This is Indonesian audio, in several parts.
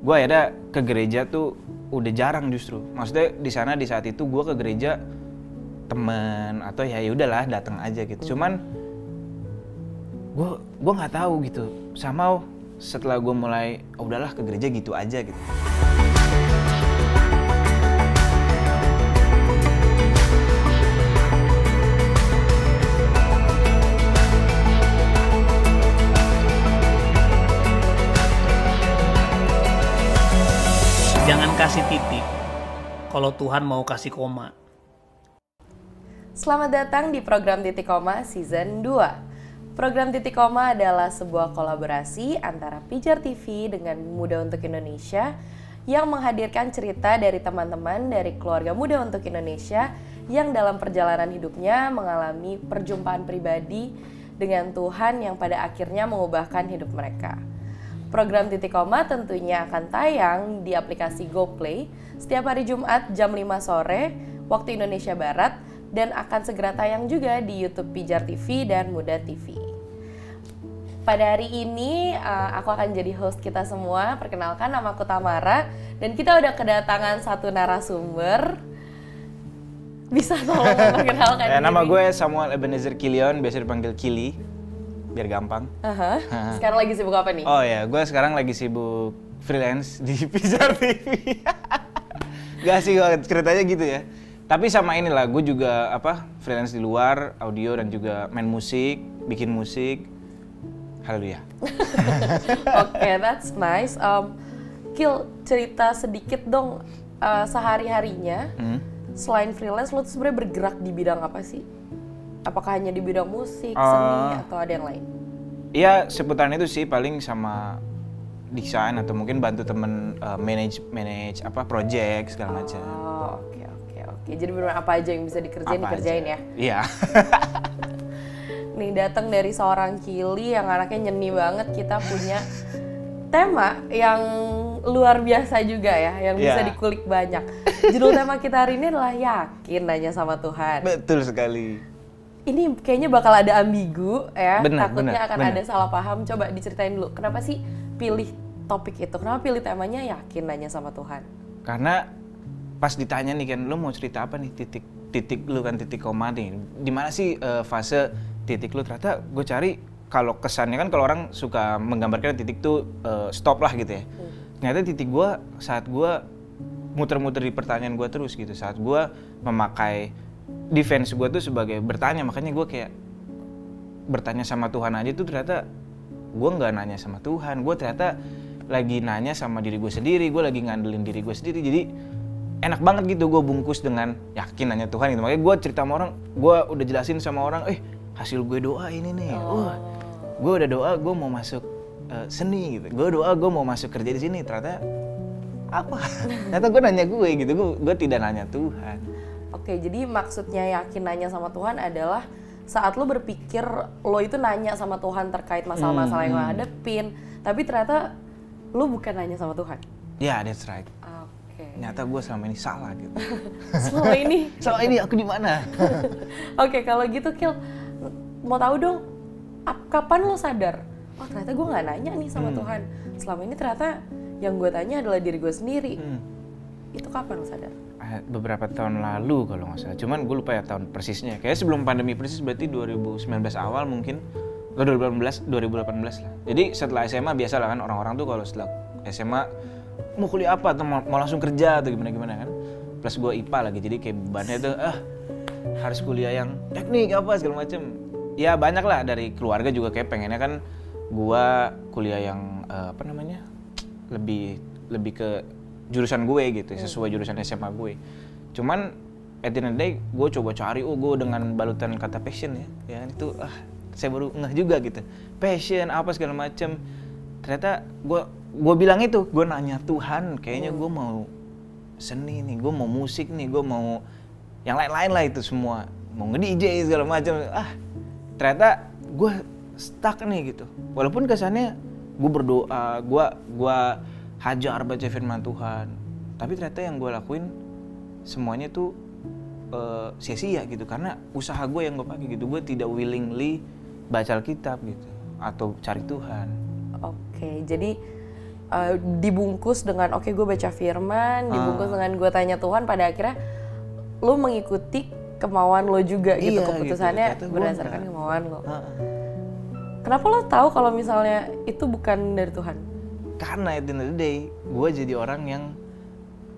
gue akhirnya ke gereja tuh udah jarang justru. Maksudnya di sana di saat itu gue ke gereja temen atau ya udahlah datang aja gitu. Cuman gue nggak tahu gitu. Somehow setelah gue mulai udahlah ke gereja gitu aja gitu. Jangan kasih titik kalau Tuhan mau kasih koma. Selamat datang di program Titik Koma Season 2. Program Titik Koma adalah sebuah kolaborasi antara Pijar TV dengan Muda Untuk Indonesia yang menghadirkan cerita dari teman-teman dari keluarga Muda Untuk Indonesia yang dalam perjalanan hidupnya mengalami perjumpaan pribadi dengan Tuhan yang pada akhirnya mengubahkan hidup mereka. Program Titik Koma tentunya akan tayang di aplikasi GoPlay setiap hari Jumat jam 5 sore waktu Indonesia Barat dan akan segera tayang juga di YouTube Pijar TV dan Muda TV. Pada hari ini aku akan jadi host kita semua. Perkenalkan, nama aku Tamara dan kita udah kedatangan satu narasumber. Bisa tolong memperkenalkan diri? Nama gue Samuel Ebenezer Kilion, biasa dipanggil Kili. Biar gampang. Sekarang lagi sibuk apa nih? Oh ya, gue sekarang lagi sibuk freelance di Pijar TV. Gak sih, ceritanya gitu ya. Tapi sama inilah, gue juga freelance di luar, audio dan juga main musik, bikin musik. Haleluya. Oke, that's nice. Kil, cerita sedikit dong sehari-harinya. Selain freelance, lo tuh sebenarnya bergerak di bidang apa sih? Apakah hanya di bidang musik, seni, atau ada yang lain? Iya, seputaran itu sih, paling sama desain atau mungkin bantu temen manage project segala macam. Oh, oke. Jadi benar apa aja yang bisa dikerjain ya? Iya. Nih, datang dari seorang Kili yang anaknya nyeni banget, kita punya tema yang luar biasa juga ya, yang bisa dikulik banyak. Judul tema kita hari ini adalah Yakin Nanya Sama Tuhan. Betul sekali. Ini kayaknya bakal ada ambigu ya, takutnya akan bener. ada salah paham. Coba diceritain dulu, kenapa sih pilih topik itu? Kenapa pilih temanya Yakin Nanya Sama Tuhan? Karena pas ditanya nih kan, lu mau cerita apa nih, titik lu kan titik koma nih. Dimana sih fase titik lu? Ternyata gue cari, kalau kesannya kan kalau orang suka menggambarkan titik tuh stop lah gitu ya. Ternyata titik gue saat gue muter-muter di pertanyaan gue terus gitu. Saat gue memakai defense gue tuh sebagai bertanya, makanya gue kayak bertanya sama Tuhan aja tuh ternyata gue nggak nanya sama Tuhan, gue ternyata lagi nanya sama diri gue sendiri, gue lagi ngandelin diri gue sendiri. Jadi enak banget gitu gue bungkus dengan yakin nanya Tuhan gitu. Makanya gue cerita sama orang, gue udah jelasin sama orang, hasil gue doa ini nih, gue udah doa gue mau masuk seni gitu, gue doa gue mau masuk kerja di sini. Ternyata apa? Ternyata gue nanya gue gitu, gue tidak nanya Tuhan. Oke, jadi maksudnya yakin nanya sama Tuhan adalah saat lo berpikir lo itu nanya sama Tuhan terkait masalah-masalah yang lo hadepin, tapi ternyata lo bukan nanya sama Tuhan. Ya, that's right. Oke. Ternyata gue selama ini salah gitu. Selama ini aku di mana? Oke, kalau gitu Kil, mau tahu dong, kapan lo sadar? Oh, ternyata gue nggak nanya nih sama Tuhan. Selama ini ternyata yang gue tanya adalah diri gue sendiri. Itu kapan lo sadar? Beberapa tahun lalu kalau nggak salah, cuman gue lupa ya tahun persisnya. Kayaknya sebelum pandemi persis, berarti 2019 awal mungkin, atau 2018 lah. Jadi setelah SMA biasa lah kan, orang-orang tuh kalau setelah SMA mau kuliah apa atau mau langsung kerja atau gimana kan. Plus gue IPA lagi, jadi kayak bebannya tuh harus kuliah yang teknik apa segala macem. Ya banyak lah, dari keluarga juga kayak pengennya kan gue kuliah yang lebih ke jurusan gue gitu, sesuai jurusan SMA gue. Cuman at the end of the day, gue coba cari, gue dengan balutan kata passion ya itu saya baru ngeh juga gitu. Passion apa segala macem. Ternyata gue bilang itu, gue nanya Tuhan, kayaknya gue mau seni nih, gue mau musik nih, gue mau yang lain-lain lah itu semua, mau nge-DJ segala macam. Ternyata gue stuck nih gitu. Walaupun kesannya gue berdoa, gue hajar baca firman Tuhan, tapi ternyata yang gue lakuin semuanya tuh sia-sia gitu, karena usaha gue yang gue pakai gitu. Gue tidak willingly baca Alkitab gitu atau cari Tuhan. Oke, jadi dibungkus dengan oke gue baca firman, dibungkus dengan gue tanya Tuhan, pada akhirnya lo mengikuti kemauan lo juga gitu, Iya, keputusannya gitu. berdasarkan kemauan lo. Kenapa lo tahu kalau misalnya itu bukan dari Tuhan? Karena at the end of the day, gue jadi orang yang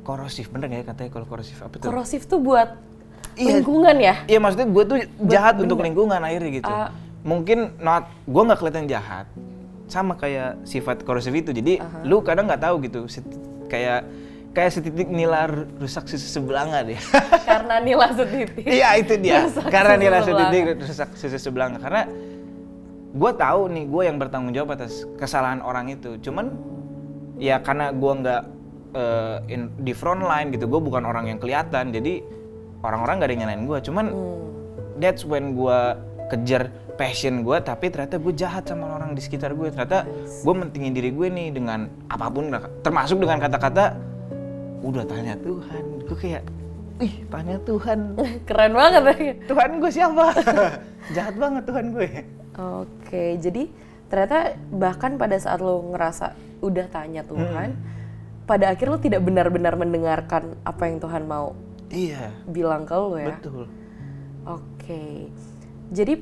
korosif, bener gak ya katanya kalau korosif apa tuh? Korosif tuh buat Iya. lingkungan ya? Iya maksudnya gue tuh jahat benda. untuk lingkungan akhirnya gitu. Mungkin gue nggak kelihatan jahat, sama kayak sifat korosif itu. Jadi lu kadang nggak tahu gitu, kayak setitik nila rusak susu sebelanga deh. Karena nila setitik. Iya itu dia. Rusak Karena susu nila sebelanga. setitik rusak susu sebelanga. Karena gue tahu nih gue yang bertanggung jawab atas kesalahan orang itu. Cuman ya karena gue nggak di front line gitu, gue bukan orang yang kelihatan. Jadi orang-orang gak ada yang nyalain gue. Cuman that's when gue kejar passion gue, tapi ternyata gue jahat sama orang di sekitar gue. Ternyata gue mentingin diri gue nih dengan apapun, termasuk dengan kata-kata udah tanya Tuhan. Gue kayak, tanya Tuhan. Keren banget ya. Tuhan gue siapa? Jahat banget Tuhan gue. Oke, jadi ternyata bahkan pada saat lo ngerasa udah tanya Tuhan, pada akhir lo tidak benar-benar mendengarkan apa yang Tuhan mau Iya. bilang ke lo ya. Betul. Oke, jadi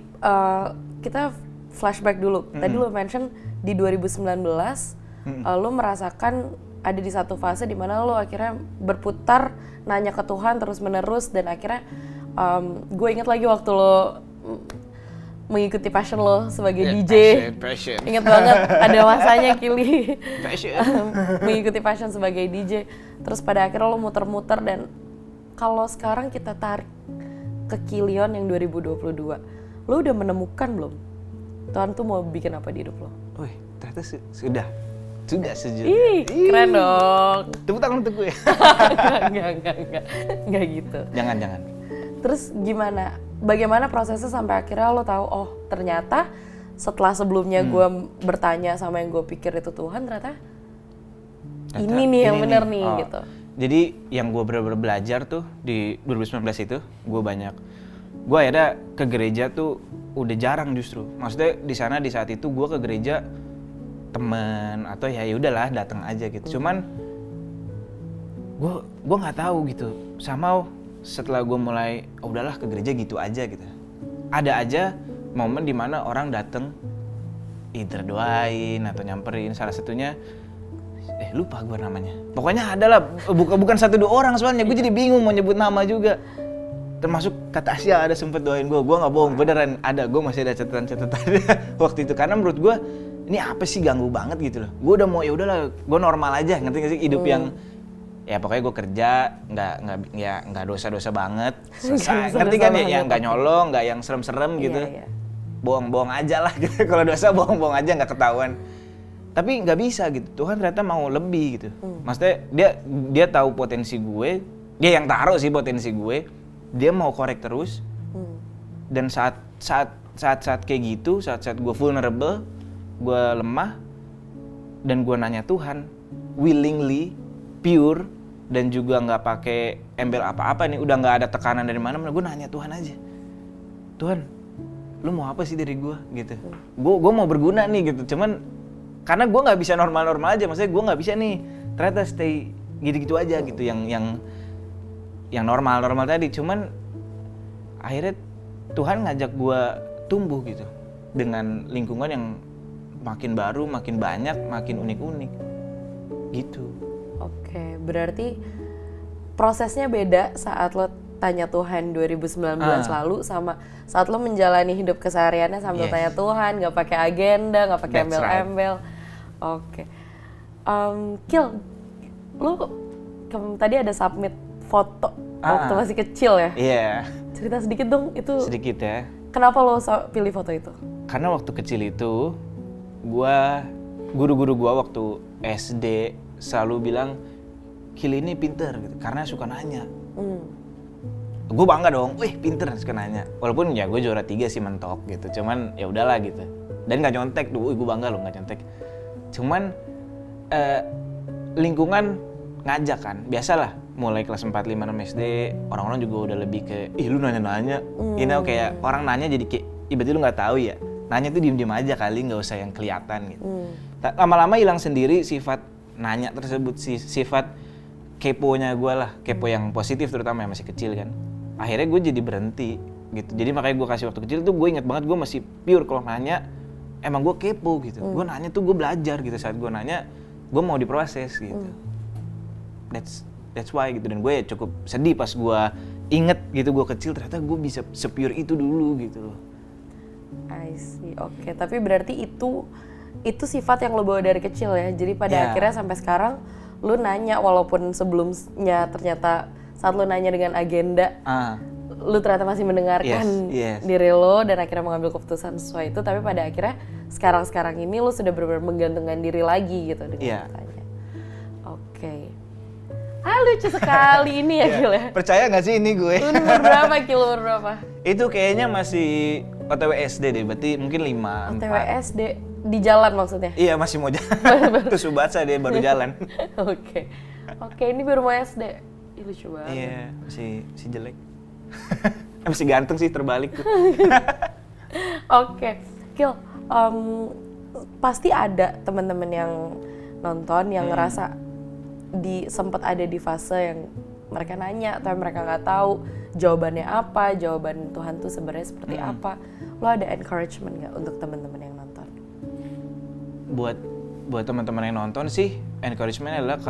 kita flashback dulu. Tadi lo mention di 2019 lo merasakan ada di satu fase di mana lo akhirnya berputar nanya ke Tuhan terus menerus, dan akhirnya gue inget lagi waktu lo mengikuti passion lo sebagai DJ. Passion. Ingat banget ada masanya Kili Passion. mengikuti passion sebagai DJ. Terus pada akhirnya lo muter-muter, dan kalau sekarang kita tarik ke Kilion yang 2022, lo udah menemukan belum Tuhan tuh mau bikin apa di hidup lo? Wih, ternyata sudah sejujurnya. Ih, keren dong. Tepuk tangan untuk gue. Enggak gitu. Jangan. Terus gimana? Bagaimana prosesnya sampai akhirnya lo tahu, oh ternyata setelah sebelumnya gue bertanya sama yang gue pikir itu Tuhan, ternyata ini nih yang bener nih gitu. Jadi yang gue bener-bener belajar tuh di 2019 itu, gue akhirnya ke gereja tuh udah jarang justru. Maksudnya di sana di saat itu gue ke gereja temen atau ya udahlah datang aja gitu. Cuman gue nggak tahu gitu. Somehow setelah gue mulai udahlah ke gereja gitu aja gitu. Ada aja momen dimana orang datang either doain atau nyamperin, salah satunya lupa gue namanya. Pokoknya adalah bukan 1-2 orang soalnya, gue jadi bingung mau nyebut nama juga. Termasuk Kak Tasya ada sempet doain gue nggak bohong, beneran ada, gue masih ada catatan waktu itu. Karena menurut gue ini apa sih, ganggu banget gitu loh. Gue udah mau ya udahlah, gue normal aja, ngerti gak sih, hidup yang ya pokoknya gue kerja nggak dosa-dosa banget, selesai. Ngerti kan ya, yang nggak nyolong, nggak yang serem-serem gitu. Iya. Bohong-bohong aja lah gitu. Kalau dosa bohong-bohong aja nggak ketahuan. Tapi nggak bisa gitu. Tuhan ternyata mau lebih gitu. Maksudnya dia tahu potensi gue, dia yang taruh sih potensi gue. Dia mau korek terus. Dan saat kayak gitu, saat gue vulnerable, gue lemah, dan gue nanya Tuhan willingly, pure, dan juga nggak pakai embel apa-apa nih, udah nggak ada tekanan dari mana-mana. Gue nanya Tuhan aja, Tuhan, lu mau apa sih dari gue gitu? Gue mau berguna nih gitu. Cuman karena gue nggak bisa normal-normal aja, maksudnya gue nggak bisa nih ternyata stay gitu-gitu aja gitu, yang normal-normal tadi. Cuman akhirnya Tuhan ngajak gue tumbuh gitu dengan lingkungan yang makin baru, makin banyak, makin unik-unik gitu. Oke, berarti prosesnya beda saat lo tanya Tuhan 2019 lalu sama saat lo menjalani hidup kesehariannya sambil tanya Tuhan, nggak pakai agenda, nggak pakai embel-embel. Oke. Kil, lo tadi ada submit foto waktu masih kecil ya? Iya. Cerita sedikit dong itu. Sedikit ya. Kenapa lo pilih foto itu? Karena waktu kecil itu, guru-guru gua waktu SD selalu bilang, Kil ini pinter gitu, karena suka nanya. Gue bangga dong, wih pinter suka nanya. Walaupun ya gue juara 3 sih mentok gitu, cuman ya udahlah gitu. Dan nggak nyontek tuh, gue bangga loh nggak nyontek. Cuman lingkungan ngajak kan, biasalah. Mulai kelas 4, 5, 6 SD, orang-orang juga udah lebih ke, lu nanya-nanya. Kayak orang nanya jadi kayak, berarti lu nggak tahu ya. Nanya tuh diem-diem aja kali, nggak usah yang kelihatan gitu. Lama-lama hilang sendiri sifat nanya tersebut, sifat keponya gue lah, kepo yang positif terutama yang masih kecil kan. Akhirnya gue jadi berhenti gitu. Jadi makanya gue kasih waktu kecil tuh gue inget banget gue masih pure kalau nanya emang gue kepo gitu. Gue nanya tuh gue belajar gitu, saat gue nanya gue mau diproses gitu. That's why gitu. Dan gue ya cukup sedih pas gue inget gitu gue kecil ternyata gue bisa sepure itu dulu gitu loh. I see, oke. Tapi berarti itu sifat yang lo bawa dari kecil ya. Jadi pada akhirnya sampai sekarang lo nanya walaupun sebelumnya ternyata saat lo nanya dengan agenda, lo ternyata masih mendengarkan diri lo dan akhirnya mengambil keputusan sesuai itu. Tapi pada akhirnya sekarang ini lo sudah benar-benar menggantungkan diri lagi gitu dengan tanya. Oke. Lucu sekali ini ya Gil ya. Percaya nggak sih ini gue? Umur berapa Gil, umur berapa? Itu kayaknya masih OTW SD deh, berarti mungkin 5, 4. OTW SD di jalan maksudnya? Iya masih mau jalan. Terus Subatsa dia baru jalan. Oke, ini baru mau SD. Ih, lucu banget. Iya, masih jelek. Masih ganteng sih terbalik tuh. Oke, Gil, pasti ada teman-teman yang nonton yang ngerasa sempat ada di fase yang mereka nanya tapi mereka nggak tahu jawabannya apa, jawaban Tuhan tuh sebenarnya seperti apa. Lo ada encouragement nggak untuk teman-teman yang nonton? Buat teman-teman yang nonton sih encouragement adalah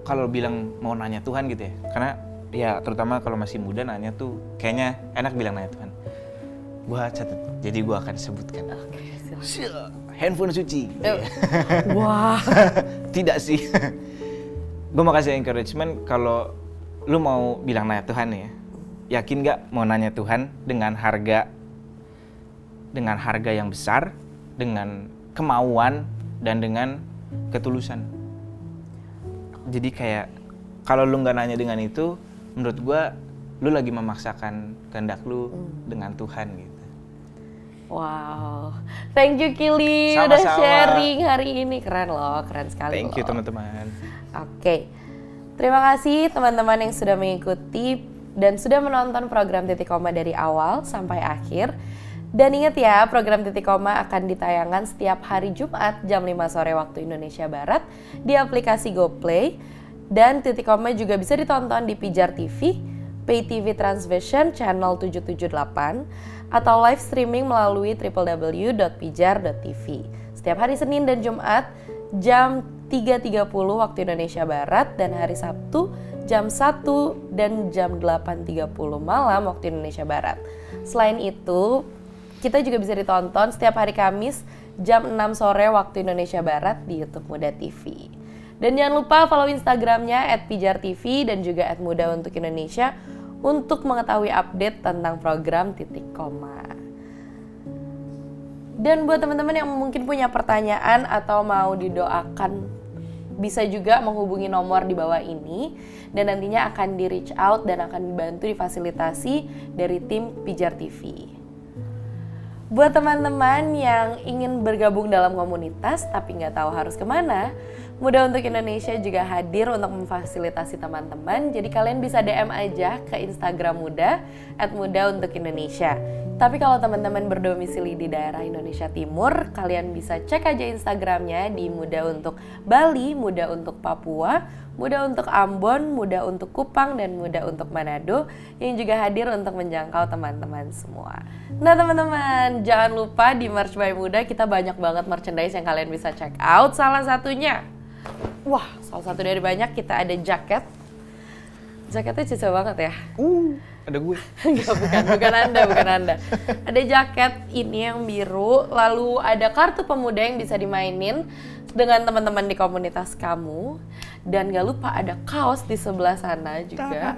kalau bilang mau nanya Tuhan gitu ya, karena ya terutama kalau masih muda nanya tuh kayaknya enak bilang nanya Tuhan. Gua catat, jadi gua akan sebutkan. Handphone suci. Wah. Tidak sih. Gue mau kasih encouragement kalau lu mau bilang nanya Tuhan ya, yakin gak mau nanya Tuhan dengan harga yang besar, dengan kemauan dan dengan ketulusan. Jadi kayak kalau lu nggak nanya dengan itu, menurut gue lu lagi memaksakan kehendak lu dengan Tuhan gitu. Wow, thank you Kili Sama-sama. udah sharing hari ini, keren loh, keren sekali. Thank you teman-teman. Oke, terima kasih teman-teman yang sudah mengikuti dan sudah menonton program Titik Koma dari awal sampai akhir. Dan ingat ya, program Titik Koma akan ditayangkan setiap hari Jumat jam 5 sore waktu Indonesia Barat di aplikasi GoPlay. Dan Titik Koma juga bisa ditonton di Pijar TV, Pay TV Transvision Channel 778, atau live streaming melalui www.pijar.tv. Setiap hari Senin dan Jumat jam 3.30 waktu Indonesia Barat dan hari Sabtu jam 1 dan jam 8.30 malam waktu Indonesia Barat. Selain itu, kita juga bisa ditonton setiap hari Kamis jam 6 sore waktu Indonesia Barat di YouTube Muda TV. Dan jangan lupa follow Instagramnya @pijartv dan juga @mudauntukindonesia untuk mengetahui update tentang program Titik Koma. Dan buat teman-teman yang mungkin punya pertanyaan atau mau didoakan, bisa juga menghubungi nomor di bawah ini dan nantinya akan di reach out dan akan dibantu difasilitasi dari tim Pijar TV. Buat teman-teman yang ingin bergabung dalam komunitas tapi nggak tahu harus kemana, Muda Untuk Indonesia juga hadir untuk memfasilitasi teman-teman. Jadi kalian bisa DM aja ke Instagram Muda @mudauntukindonesia. Tapi kalau teman-teman berdomisili di daerah Indonesia Timur, kalian bisa cek aja Instagramnya di Muda Untuk Bali, Muda Untuk Papua, Muda Untuk Ambon, Muda Untuk Kupang, dan Muda Untuk Manado yang juga hadir untuk menjangkau teman-teman semua. Nah teman-teman, jangan lupa di Merch by Muda kita banyak banget merchandise yang kalian bisa check out. Salah satunya, salah satu dari banyak, kita ada jaket. Jaketnya cocok banget ya. Ada gue. Enggak, bukan Anda. Ada jaket ini yang biru, lalu ada kartu pemuda yang bisa dimainin dengan teman-teman di komunitas kamu. Dan gak lupa ada kaos di sebelah sana juga.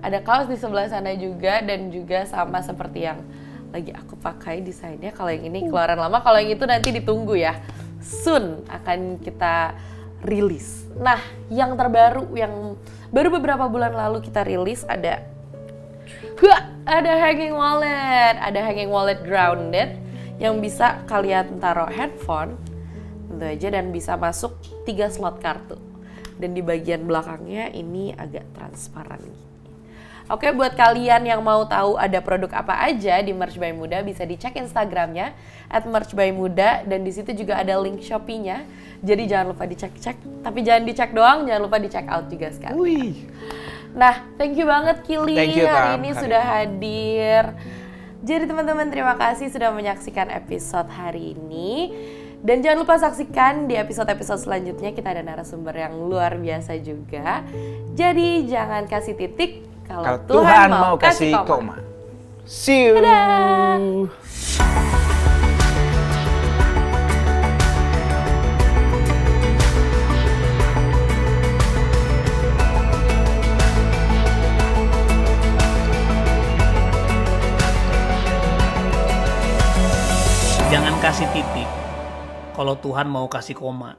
Ada kaos di sebelah sana juga dan juga sama seperti yang lagi aku pakai desainnya. Kalau yang ini keluaran lama, kalau yang itu nanti ditunggu ya. Soon akan kita rilis. Nah, yang terbaru yang baru beberapa bulan lalu kita rilis ada hanging wallet grounded yang bisa kalian taruh handphone tentu aja dan bisa masuk 3 slot kartu. Dan di bagian belakangnya ini agak transparan. Oke, buat kalian yang mau tahu ada produk apa aja di Merch by Muda, bisa dicek Instagramnya @merchbymuda, dan di situ juga ada link Shopee-nya. Jadi jangan lupa dicek-cek, tapi jangan dicek doang, jangan lupa dicek out juga sekali. Wih. Nah, thank you banget Kili Thank you, hari Tam, ini hari sudah ini. hadir. Jadi teman-teman, terima kasih sudah menyaksikan episode hari ini. Dan jangan lupa saksikan di episode-episode selanjutnya, kita ada narasumber yang luar biasa juga. Jadi jangan kasih titik kalau Tuhan mau kasih koma. See you. Dadah. Jangan kasih titik kalau Tuhan mau kasih koma.